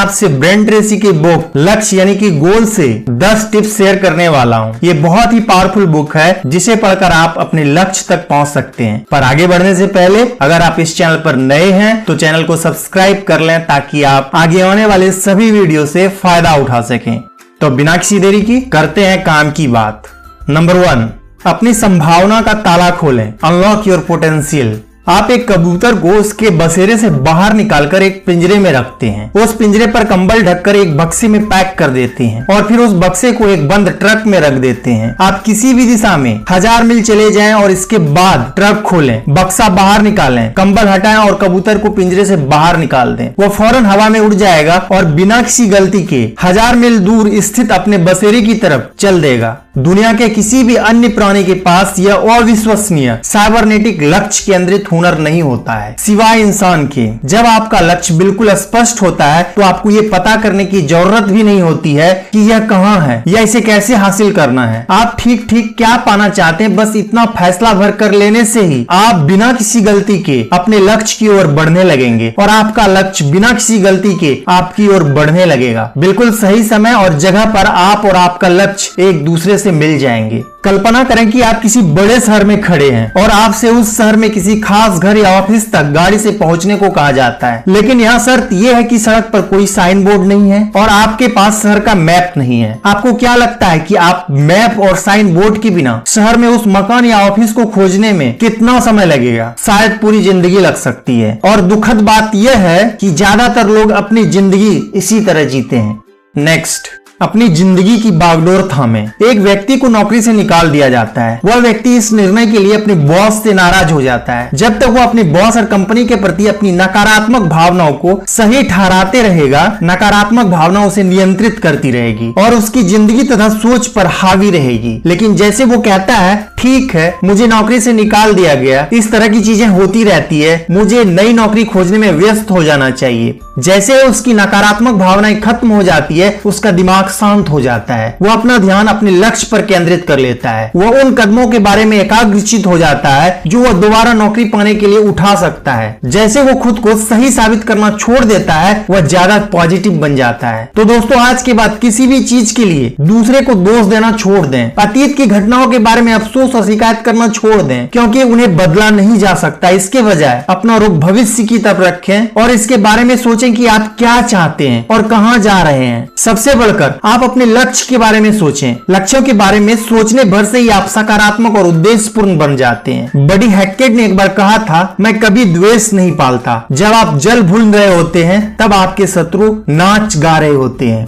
आपसे brain Tracy की book लक्ष्य यानी कि गोल से 10 टिप्स शेयर करने वाला हूँ। ये बहुत ही पावरफुल बुक है जिसे पढ़कर आप अपने लक्ष्य तक पहुँच सकते हैं। पर आगे बढ़ने से पहले अगर आप इस चैनल पर नए हैं तो चैनल को सब्सक्राइब कर लें ताकि आप आगे आने वाले सभी वीडियो से फायदा उठा सकें। तो बिना किसी देरी की करते हैं काम की बात। नंबर 1, अपनी संभावना का ताला खोलें। Unlock your potential. आप एक कबूतर को उसके बसेरे से बाहर निकालकर एक पिंजरे में रखते हैं। उस पिंजरे पर कंबल ढककर एक बक्से में पैक कर देते हैं और फिर उस बक्से को एक बंद ट्रक में रख देते हैं। आप किसी भी दिशा में 1000 मील चले जाएं और इसके बाद ट्रक खोलें, बक्सा बाहर निकालें, कंबल हटाएं और कबूतर को पिंजरे से बाहर निकाल दें। वो फौरन हवा में उड़ जाएगा और बिना किसी गलती के 1000 मील दूर स्थित अपने बसेरे की तरफ चल देगा। दुनिया के किसी भी अन्य प्राणी के पास यह अविश्वसनीय साइबरनेटिक लक्ष्य केंद्रित हुनर नहीं होता है सिवाय इंसान के। जब आपका लक्ष्य बिल्कुल स्पष्ट होता है तो आपको ये पता करने की जरूरत भी नहीं होती है कि यह कहाँ है या इसे कैसे हासिल करना है। आप ठीक ठीक क्या पाना चाहते हैं बस इतना फैसला भर कर लेने से ही आप बिना किसी गलती के अपने लक्ष्य की ओर बढ़ने लगेंगे और आपका लक्ष्य बिना किसी गलती के आपकी ओर बढ़ने लगेगा। बिल्कुल सही समय और जगह पर आप और आपका लक्ष्य एक दूसरे से मिल जाएंगे। कल्पना करें कि आप किसी बड़े शहर में खड़े हैं और आपसे उस शहर में किसी खास घर या ऑफिस तक गाड़ी से पहुंचने को कहा जाता है, लेकिन यहाँ शर्त यह है कि सड़क पर कोई साइन बोर्ड नहीं है और आपके पास शहर का मैप नहीं है। आपको क्या लगता है कि आप मैप और साइन बोर्ड के बिना शहर में उस मकान या ऑफिस को खोजने में कितना समय लगेगा? शायद पूरी जिंदगी लग सकती है। और दुखद बात यह है कि ज्यादातर लोग अपनी जिंदगी इसी तरह जीते हैं। नेक्स्ट, अपनी जिंदगी की बागडोर थामें। एक व्यक्ति को नौकरी से निकाल दिया जाता है। वह व्यक्ति इस निर्णय के लिए अपने बॉस से नाराज हो जाता है। जब तक वो अपने बॉस और कंपनी के प्रति अपनी नकारात्मक भावनाओं को सही ठहराते रहेगा, नकारात्मक भावना उसे नियंत्रित करती रहेगी और उसकी जिंदगी तथा सोच पर हावी रहेगी। लेकिन जैसे वो कहता है ठीक है, मुझे नौकरी से निकाल दिया गया, इस तरह की चीजें होती रहती है, मुझे नई नौकरी खोजने में व्यस्त हो जाना चाहिए। जैसे उसकी नकारात्मक भावनाएं खत्म हो जाती है, उसका दिमाग शांत हो जाता है। वो अपना ध्यान अपने लक्ष्य पर केंद्रित कर लेता है। वो उन कदमों के बारे में एकाग्रचित हो जाता है जो वह दोबारा नौकरी पाने के लिए उठा सकता है। जैसे वो खुद को सही साबित करना छोड़ देता है, वह ज्यादा पॉजिटिव बन जाता है। तो दोस्तों, आज के बाद किसी भी चीज के लिए दूसरे को दोष देना छोड़ दें। अतीत की घटनाओं के बारे में अफसोस और शिकायत करना छोड़ दें, क्योंकि उन्हें बदला नहीं जा सकता। इसके बजाय अपना रुख भविष्य की तरफ रखें और इसके बारे में सोचें कि आप क्या चाहते हैं और कहां जा रहे हैं। सबसे बढ़कर आप अपने लक्ष्य के बारे में सोचें। लक्ष्यों के बारे में सोचने भर से ही आप सकारात्मक और उद्देश्यपूर्ण बन जाते हैं। बडी हैकेट ने एक बार कहा था, मैं कभी द्वेष नहीं पालता। जब आप जल भूल रहे होते हैं तब आपके शत्रु नाच गा रहे होते हैं।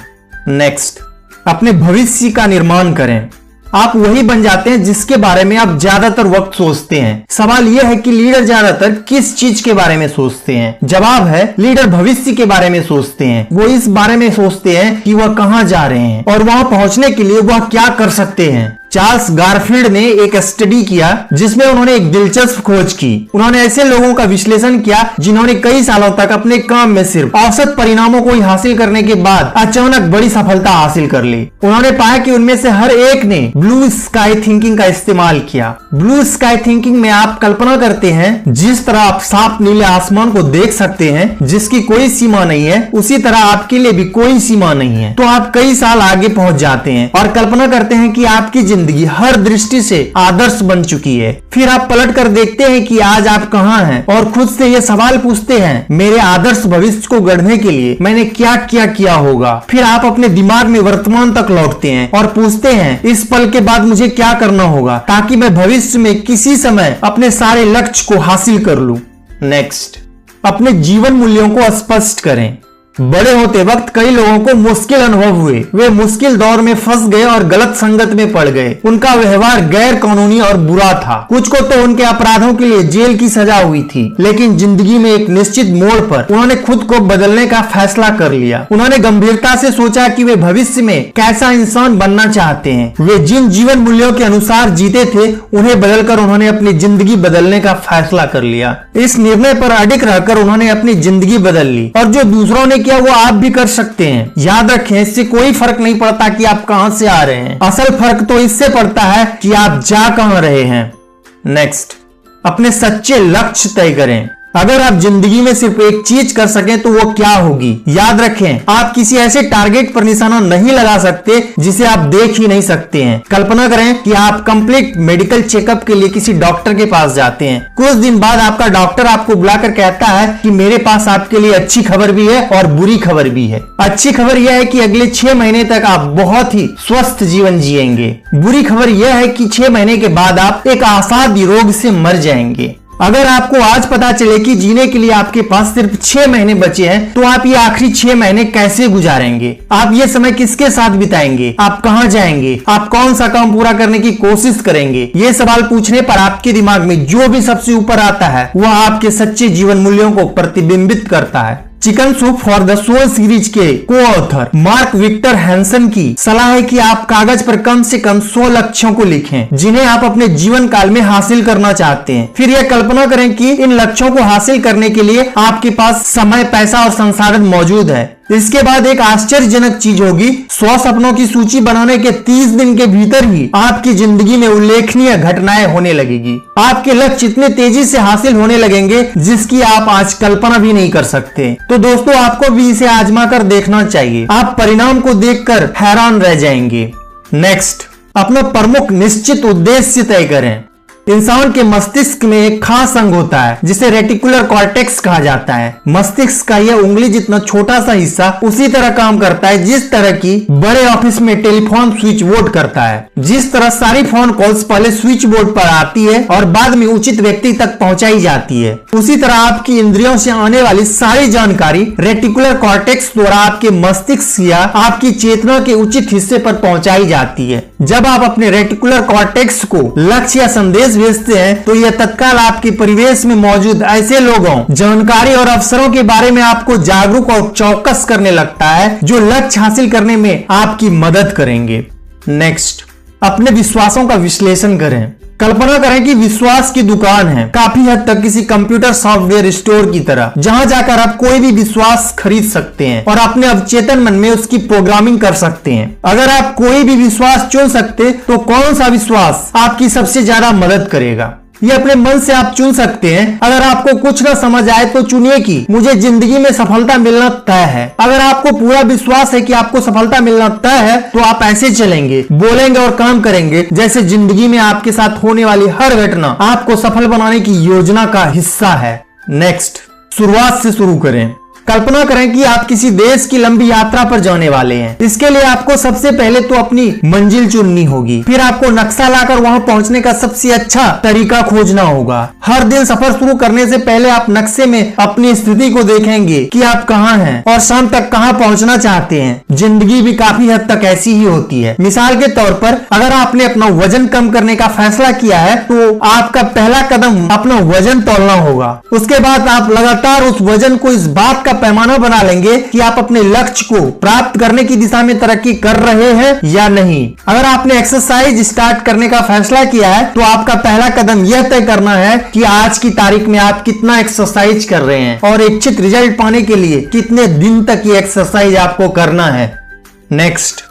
नेक्स्ट, अपने भविष्य का निर्माण करें। आप वही बन जाते हैं जिसके बारे में आप ज्यादातर वक्त सोचते हैं। सवाल यह है कि लीडर ज्यादातर किस चीज के बारे में सोचते हैं? जवाब है, लीडर भविष्य के बारे में सोचते हैं। वो इस बारे में सोचते हैं कि वह कहां जा रहे हैं और वहां पहुंचने के लिए वह क्या कर सकते हैं। चार्ल्स गारफील्ड ने एक स्टडी किया जिसमें उन्होंने एक दिलचस्प खोज की। उन्होंने ऐसे लोगों का विश्लेषण किया जिन्होंने कई सालों तक अपने काम में सिर्फ औसत परिणामों को हासिल करने के बाद अचानक बड़ी सफलता हासिल कर ली। उन्होंने पाया कि उनमें से हर एक ने ब्लू स्काई थिंकिंग का इस्तेमाल किया। ब्लू स्काई थिंकिंग में आप कल्पना करते हैं जिस तरह आप साफ नीले आसमान को देख सकते हैं जिसकी कोई सीमा नहीं है, उसी तरह आपके लिए भी कोई सीमा नहीं है। तो आप कई साल आगे पहुंच जाते हैं और कल्पना करते हैं कि आपकी जिंदगी हर दृष्टि से आदर्श बन चुकी है। फिर आप पलट कर देखते हैं कि आज आप कहां हैं और खुद से ये सवाल पूछते हैं, मेरे आदर्श भविष्य को गढ़ने के लिए मैंने क्या क्या किया होगा। फिर आप अपने दिमाग में वर्तमान तक लौटते हैं और पूछते हैं, इस पल के बाद मुझे क्या करना होगा ताकि मैं भविष्य में किसी समय अपने सारे लक्ष्य को हासिल कर लूं। नेक्स्ट, अपने जीवन मूल्यों को स्पष्ट करें। बड़े होते वक्त कई लोगों को मुश्किल अनुभव हुए। वे मुश्किल दौर में फंस गए और गलत संगत में पड़ गए। उनका व्यवहार गैर कानूनी और बुरा था। कुछ को तो उनके अपराधों के लिए जेल की सजा हुई थी, लेकिन जिंदगी में एक निश्चित मोड़ पर उन्होंने खुद को बदलने का फैसला कर लिया। उन्होंने गंभीरता से सोचा कि वे भविष्य में कैसा इंसान बनना चाहते हैं। वे जिन जीवन मूल्यों के अनुसार जीते थे उन्हें बदलकर उन्होंने अपनी जिंदगी बदलने का फैसला कर लिया। इस निर्णय पर अडिग रहकर उन्होंने अपनी जिंदगी बदल ली और जो दूसरों ने किया वो आप भी कर सकते हैं। याद रखें, इससे कोई फर्क नहीं पड़ता कि आप कहां से आ रहे हैं, असल फर्क तो इससे पड़ता है कि आप जा कहां रहे हैं। नेक्स्ट, अपने सच्चे लक्ष्य तय करें। अगर आप जिंदगी में सिर्फ एक चीज कर सकें तो वो क्या होगी? याद रखें, आप किसी ऐसे टारगेट पर निशाना नहीं लगा सकते जिसे आप देख ही नहीं सकते हैं। कल्पना करें कि आप कंप्लीट मेडिकल चेकअप के लिए किसी डॉक्टर के पास जाते हैं। कुछ दिन बाद आपका डॉक्टर आपको बुलाकर कहता है कि मेरे पास आपके लिए अच्छी खबर भी है और बुरी खबर भी है। अच्छी खबर यह है कि अगले 6 महीने तक आप बहुत ही स्वस्थ जीवन जिएंगे। बुरी खबर यह है कि 6 महीने के बाद आप एक असाध्य रोग से मर जाएंगे। अगर आपको आज पता चले कि जीने के लिए आपके पास सिर्फ 6 महीने बचे हैं, तो आप ये आखिरी 6 महीने कैसे गुजारेंगे? आप ये समय किसके साथ बिताएंगे? आप कहां जाएंगे? आप कौन सा काम पूरा करने की कोशिश करेंगे? ये सवाल पूछने पर आपके दिमाग में जो भी सबसे ऊपर आता है वह आपके सच्चे जीवन मूल्यों को प्रतिबिंबित करता है। Chicken soup for the soul series के को ऑथर मार्क विक्टर हैंसन की सलाह है कि आप कागज पर कम से कम 100 लक्ष्यों को लिखें जिन्हें आप अपने जीवन काल में हासिल करना चाहते हैं। फिर यह कल्पना करें कि इन लक्ष्यों को हासिल करने के लिए आपके पास समय, पैसा और संसाधन मौजूद है। इसके बाद एक आश्चर्यजनक चीज होगी, 100 सपनों की सूची बनाने के 30 दिन के भीतर ही आपकी जिंदगी में उल्लेखनीय घटनाएं होने लगेगी। आपके लक्ष्य इतने तेजी से हासिल होने लगेंगे जिसकी आप आज कल्पना भी नहीं कर सकते। तो दोस्तों, आपको भी इसे आजमा कर देखना चाहिए। आप परिणाम को देखकर हैरान रह जाएंगे। नेक्स्ट, अपना प्रमुख निश्चित उद्देश्य तय करें। इंसान के मस्तिष्क में एक खास अंग होता है जिसे रेटिकुलर कॉर्टेक्स कहा जाता है। मस्तिष्क का यह उंगली जितना छोटा सा हिस्सा उसी तरह काम करता है जिस तरह की बड़े ऑफिस में टेलीफोन स्विच बोर्ड करता है। जिस तरह सारी फोन कॉल्स पहले स्विच बोर्ड पर आती है और बाद में उचित व्यक्ति तक पहुंचाई जाती है, उसी तरह आपकी इंद्रियों से आने वाली सारी जानकारी रेटिकुलर कॉर्टेक्स द्वारा आपके मस्तिष्क या आपकी चेतना के उचित हिस्से पर पहुंचाई जाती है। जब आप अपने रेटिकुलर कॉर्टेक्स को लक्ष्य या संदेश भेजते हैं तो यह तत्काल आपके परिवेश में मौजूद ऐसे लोगों, जानकारी और अवसरों के बारे में आपको जागरूक और चौकस करने लगता है जो लक्ष्य हासिल करने में आपकी मदद करेंगे। नेक्स्ट, अपने विश्वासों का विश्लेषण करें। कल्पना करें कि विश्वास की दुकान है, काफी हद तक किसी कंप्यूटर सॉफ्टवेयर स्टोर की तरह, जहां जाकर आप कोई भी विश्वास खरीद सकते हैं और अपने अवचेतन मन में उसकी प्रोग्रामिंग कर सकते हैं। अगर आप कोई भी विश्वास चुन सकते तो कौन सा विश्वास आपकी सबसे ज्यादा मदद करेगा? ये अपने मन से आप चुन सकते हैं। अगर आपको कुछ न समझ आए तो चुनिए कि मुझे जिंदगी में सफलता मिलना तय है। अगर आपको पूरा विश्वास है कि आपको सफलता मिलना तय है तो आप ऐसे चलेंगे, बोलेंगे और काम करेंगे जैसे जिंदगी में आपके साथ होने वाली हर घटना आपको सफल बनाने की योजना का हिस्सा है। नेक्स्ट, शुरुआत से शुरू करें। कल्पना करें कि आप किसी देश की लंबी यात्रा पर जाने वाले हैं। इसके लिए आपको सबसे पहले तो अपनी मंजिल चुननी होगी, फिर आपको नक्शा लाकर वहां पहुंचने का सबसे अच्छा तरीका खोजना होगा। हर दिन सफर शुरू करने से पहले आप नक्शे में अपनी स्थिति को देखेंगे कि आप कहां हैं और शाम तक कहां पहुंचना चाहते हैं। जिंदगी भी काफी हद तक ऐसी ही होती है। मिसाल के तौर पर, अगर आपने अपना वजन कम करने का फैसला किया है तो आपका पहला कदम अपना वजन तौलना होगा। उसके बाद आप लगातार उस वजन को इस बात का पैमाना बना लेंगे कि आप अपने लक्ष्य को प्राप्त करने की दिशा में तरक्की कर रहे हैं या नहीं। अगर आपने एक्सरसाइज स्टार्ट करने का फैसला किया है तो आपका पहला कदम यह तय करना है कि आज की तारीख में आप कितना एक्सरसाइज कर रहे हैं और इच्छित रिजल्ट पाने के लिए कितने दिन तक ये एक्सरसाइज आपको करना है। नेक्स्ट,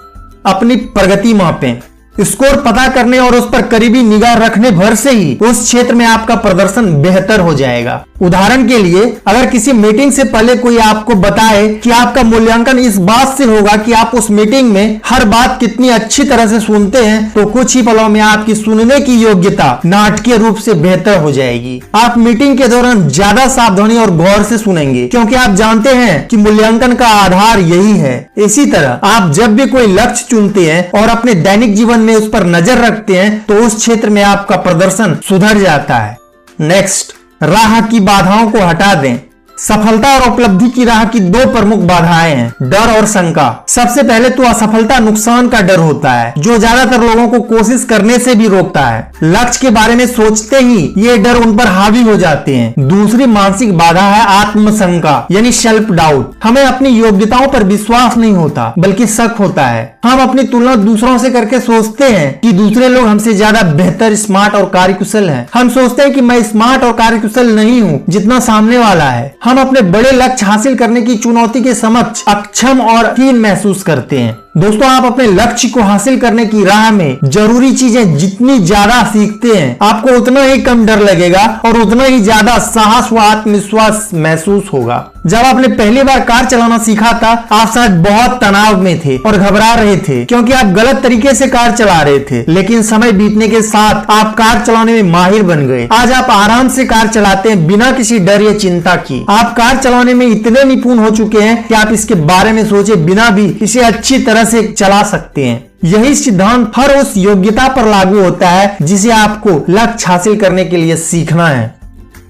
अपनी प्रगति मापें। स्कोर पता करने और उस पर करीबी निगाह रखने भर से ही उस क्षेत्र में आपका प्रदर्शन बेहतर हो जाएगा। उदाहरण के लिए, अगर किसी मीटिंग से पहले कोई आपको बताए कि आपका मूल्यांकन इस बात से होगा कि आप उस मीटिंग में हर बात कितनी अच्छी तरह से सुनते हैं, तो कुछ ही पलों में आपकी सुनने की योग्यता नाटकीय रूप से बेहतर हो जाएगी। आप मीटिंग के दौरान ज्यादा सावधानी और गौर से सुनेंगे क्योंकि आप जानते हैं कि मूल्यांकन का आधार यही है। इसी तरह आप जब भी कोई लक्ष्य चुनते हैं और अपने दैनिक जीवन में उस पर नजर रखते हैं तो उस क्षेत्र में आपका प्रदर्शन सुधर जाता है। नेक्स्ट, राह की बाधाओं को हटा दें। सफलता और उपलब्धि की राह की दो प्रमुख बाधाएं हैं, डर और शंका। सबसे पहले तो असफलता नुकसान का डर होता है जो ज्यादातर लोगों को कोशिश करने से भी रोकता है। लक्ष्य के बारे में सोचते ही ये डर उन पर हावी हो जाते हैं। दूसरी मानसिक बाधा है आत्मशंका यानी सेल्फ डाउट। हमें अपनी योग्यताओं पर विश्वास नहीं होता बल्कि शक होता है। हम अपनी तुलना दूसरों से करके सोचते हैं कि दूसरे लोग हमसे ज्यादा बेहतर, स्मार्ट और कार्यकुशल हैं। हम सोचते हैं कि मैं स्मार्ट और कार्यकुशल नहीं हूँ जितना सामने वाला है। हम अपने बड़े लक्ष्य हासिल करने की चुनौती के समक्ष अक्षम और हीन महसूस करते हैं। दोस्तों, आप अपने लक्ष्य को हासिल करने की राह में जरूरी चीजें जितनी ज्यादा सीखते हैं, आपको उतना ही कम डर लगेगा और उतना ही ज्यादा साहस व आत्मविश्वास महसूस होगा। जब आपने पहली बार कार चलाना सीखा था, आप शायद बहुत तनाव में थे और घबरा रहे थे क्योंकि आप गलत तरीके से कार चला रहे थे। लेकिन समय बीतने के साथ आप कार चलाने में माहिर बन गए। आज आप आराम से कार चलाते हैं बिना किसी डर या चिंता की। आप कार चलाने में इतने निपुण हो चुके हैं कि आप इसके बारे में सोचे बिना भी इसे अच्छी तरह से चला सकते हैं। यही सिद्धांत हर उस योग्यता पर लागू होता है जिसे आपको लक्ष्य हासिल करने के लिए सीखना है।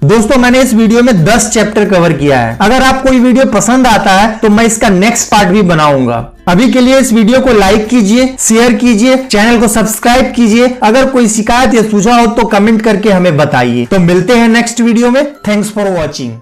दोस्तों, मैंने इस वीडियो में 10 चैप्टर कवर किया है। अगर आपको ये वीडियो पसंद आता है तो मैं इसका नेक्स्ट पार्ट भी बनाऊंगा। अभी के लिए इस वीडियो को लाइक कीजिए, शेयर कीजिए, चैनल को सब्सक्राइब कीजिए। अगर कोई शिकायत या सुझाव हो तो कमेंट करके हमें बताइए। तो मिलते हैं नेक्स्ट वीडियो में। Thanks for watching.